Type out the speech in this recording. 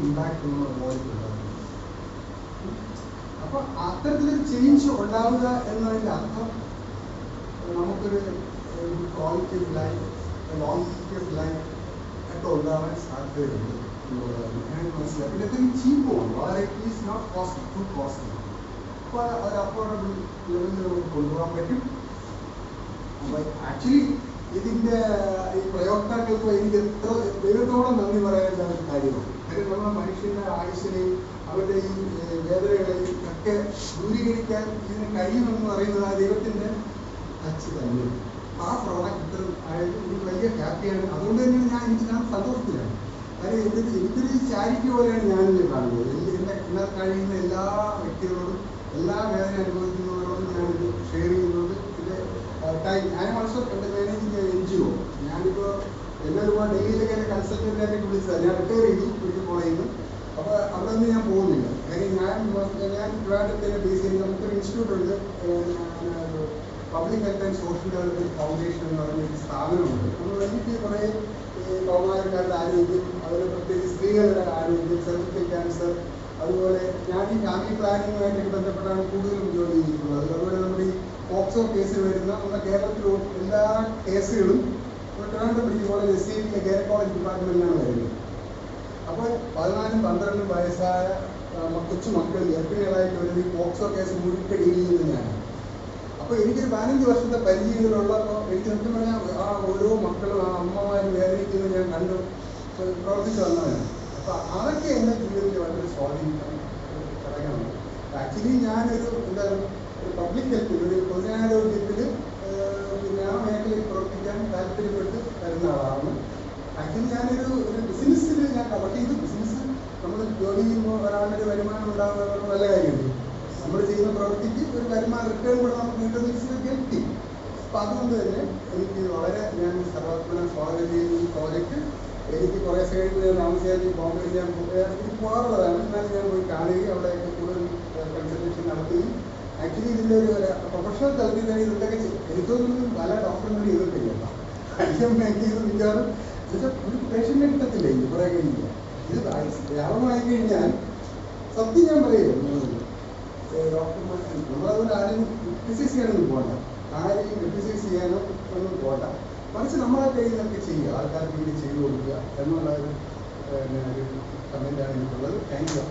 Impact നമ്മുടെ ബോഡിക്ക് ഉണ്ടാകുന്നത്. അപ്പോൾ അത്തരത്തിലൊരു ചേഞ്ച് ഉണ്ടാവുക എന്നതിൻ്റെ അർത്ഥം നമുക്കൊരു quality of life, longevity of life ഒക്കെ ഉണ്ടാവാൻ സാധ്യതയുണ്ട് എന്നുള്ളതാണ് ഞാൻ മനസ്സിലാക്കി. പിന്നെ ഇതൊരു ചീപ്പുമാണ്, വളരെ it is not cost to costly. അപ്പോൾ ഒരു അഫോർഡബിൾ ലെവലിൽ നമുക്ക് കൊണ്ടുപോകാൻ പറ്റും. അപ്പോൾ ആക്ച്വലി ഇതിൻ്റെ ഈ പ്രയോക്താക്കൾക്ക് എനിക്ക് എത്ര ദൈവത്തോളം നന്ദി പറയാനുള്ള ഒരു കാര്യമാണ്. കാര്യം നമ്മുടെ മനുഷ്യൻ്റെ ആയുസ്സിനെയും അവരുടെ ഈ വേദനകളെയും ഒക്കെ ദൂരീകരിക്കാൻ ഇതിന് കഴിയുമെന്ന് പറയുന്നത് ആ ദൈവത്തിൻ്റെ ടച്ച് തന്നെ. ആ പ്രോഡക്റ്റ് ആയത് എനിക്ക് വലിയ ഹാപ്പിയാണ്. അതുകൊണ്ട് തന്നെയാണ് ഞാൻ സന്തോഷത്തിലാണ്. കാര്യം എനിക്കൊരു ചാരിറ്റി പോലെയാണ് ഞാനിത് കാണുന്നത്. എന്നെ കഴിയുന്ന എല്ലാ വ്യക്തികളോടും എല്ലാ വേദന അനുഭവിക്കുന്നവരോടും ഞാനിത് ഷെയർ ചെയ്യുന്നത്. ഇത് ടൈം ഞാൻ ഓൾസോ മാനേജിങ് NGO. ഞാനിപ്പോൾ എന്നെ ഒരുപാട് ഡൽഹിയിലൊക്കെ എന്നെ കൺസൾട്ടൻ്റായിട്ട് വിളിച്ചതാണ്. ഞാൻ റിട്ടയർ ചെയ്തു മെഡിക്കൽ കോളേജിൽ നിന്ന്. അപ്പോൾ അവിടെ നിന്ന് ഞാൻ പോകുന്നില്ല. കാര്യം ഞാൻ ട്രിവാൻഡ്രത്തിൻ്റെ ബേസ് ചെയ്ത് നമുക്കൊരു ഇൻസ്റ്റിറ്റ്യൂട്ട് ഉണ്ട്, public health and social development foundation എന്ന് പറഞ്ഞ ഒരു സ്ഥാപനമുണ്ട്. നമ്മൾ എനിക്ക് കുറേ കൗമാരക്കാരുടെ ആരോഗ്യം, അതുപോലെ പ്രത്യേകിച്ച് സ്ത്രീകളുടെ ആരോഗ്യം, സെർവിക്കൽ ക്യാൻസർ, അതുപോലെ ഞാൻ ഈ ഫാമിലി പ്ലാനിങ്ങുമായിട്ട് ബന്ധപ്പെട്ടാണ് കൂടുതലും ജോലി ചെയ്തിട്ടുള്ളത്. അതുപോലെ നമ്മുടെ ഈ പോക്സോ കേസ് വരുന്ന നമ്മുടെ കേരളത്തിലെ എല്ലാ കേസുകളും Trivandrum medical college SCT gynaecology ഡിപ്പാർട്ട്മെൻറ്റിലാണ് വരുന്നത്. അപ്പോൾ 14-12 വയസ്സായ കൊച്ചു മക്കൾ ഗർഭിണികളായിട്ട് വരുന്ന ഈ പോക്സോ കേസ് മുഴുക്കെ ഡീൽ ചെയ്യുന്നത് ഞാനാണ്. അപ്പോൾ എനിക്കൊരു 15 വർഷത്തെ പരിചയത്തിലുള്ളപ്പോൾ എനിക്ക് സത്യം പറഞ്ഞാൽ ആ ഓരോ മക്കളും ആ അമ്മമാരും വേദനിക്കുന്നത് ഞാൻ കണ്ടു പ്രവർത്തിച്ചു വന്നവരാണ്. അപ്പോൾ അതൊക്കെ എൻ്റെ ജീവിതത്തിൽ വളരെ സ്വാധീനിക്കാൻ ഘടകമാണ്. ആക്ച്വലി ഞാനൊരു ഒരു പബ്ലിക് ഹെൽത്തിൽ, ഒരു പൊതുജനാരോഗ്യത്തിൽ പിന്നെ ആ മേഖലയിൽ പ്രവർത്തിക്കാൻ താല്പര്യപ്പെട്ട് വരുന്ന ആളാണ്. ആക്ച്വലി ഞാനൊരു ബിസിനസ്സിൽ പക്ഷേ ഇത് ബിസിനസ് നമ്മൾ ജോലി ചെയ്യുമ്പോൾ ഒരാളുടെ ഒരു വരുമാനം ഉണ്ടാകുന്നത് നല്ല കാര്യമുണ്ട്. നമ്മൾ ചെയ്യുന്ന പ്രവൃത്തിക്ക് ഒരു വരുമാനം റിട്ടേൺ കൂടെ നമുക്ക് കിട്ടുന്ന ഹെൽത്തി. അപ്പം അതുകൊണ്ട് തന്നെ എനിക്ക് വളരെ ഞാൻ സർവാത്മന സ്വാഗതം ചെയ്യുന്ന ഈ പ്രോജക്റ്റ്. എനിക്ക് കുറേ സൈഡിൽ താമസിയാൻ ബോംബെയിൽ ഞാൻ പോകാറുള്ളതാണ്. എന്നാലും ഞാൻ പോയി കാണുകയും അവിടെയൊക്കെ കൂടുതൽ കൺസൾട്ടേഷൻ നടത്തുകയും ആക്ച്വലി ഇതിൻ്റെ ഒരു പ്രൊഫഷണൽ തലത്തിൽ തന്നെ ഇതൊക്കെ എനിക്കൊന്നും പല ഡോക്ടർമാരും ചെയ്തിട്ടില്ല. എനിക്ക് ഇത് മിക്കവാറും ഒരു പേഷ്യൻ്റെ കിട്ടത്തില്ല. ഇത് കുറേ കഴിഞ്ഞില്ല. ഇത് വ്യാപകമായി കഴിഞ്ഞാൽ സത്യം ഞാൻ പറയുമോ, ഡോക്ടർമാർ നമ്മളതുകൊണ്ട് ആരെയും ക്രിറ്റിസൈസ് ചെയ്യാനൊന്നും പോകണ്ട, ആരെയും ക്രിറ്റിസൈസ് ചെയ്യാനോ ഒന്നും പോകണ്ട. മറിച്ച് നമ്മളെ കഴിയുന്നതൊക്കെ ചെയ്യുക, ആൾക്കാർക്ക് വേണ്ടി ചെയ്തു കൊടുക്കുക എന്നുള്ള ഒരു കമൻറ്റാണ് എനിക്കുള്ളത്. Thank you.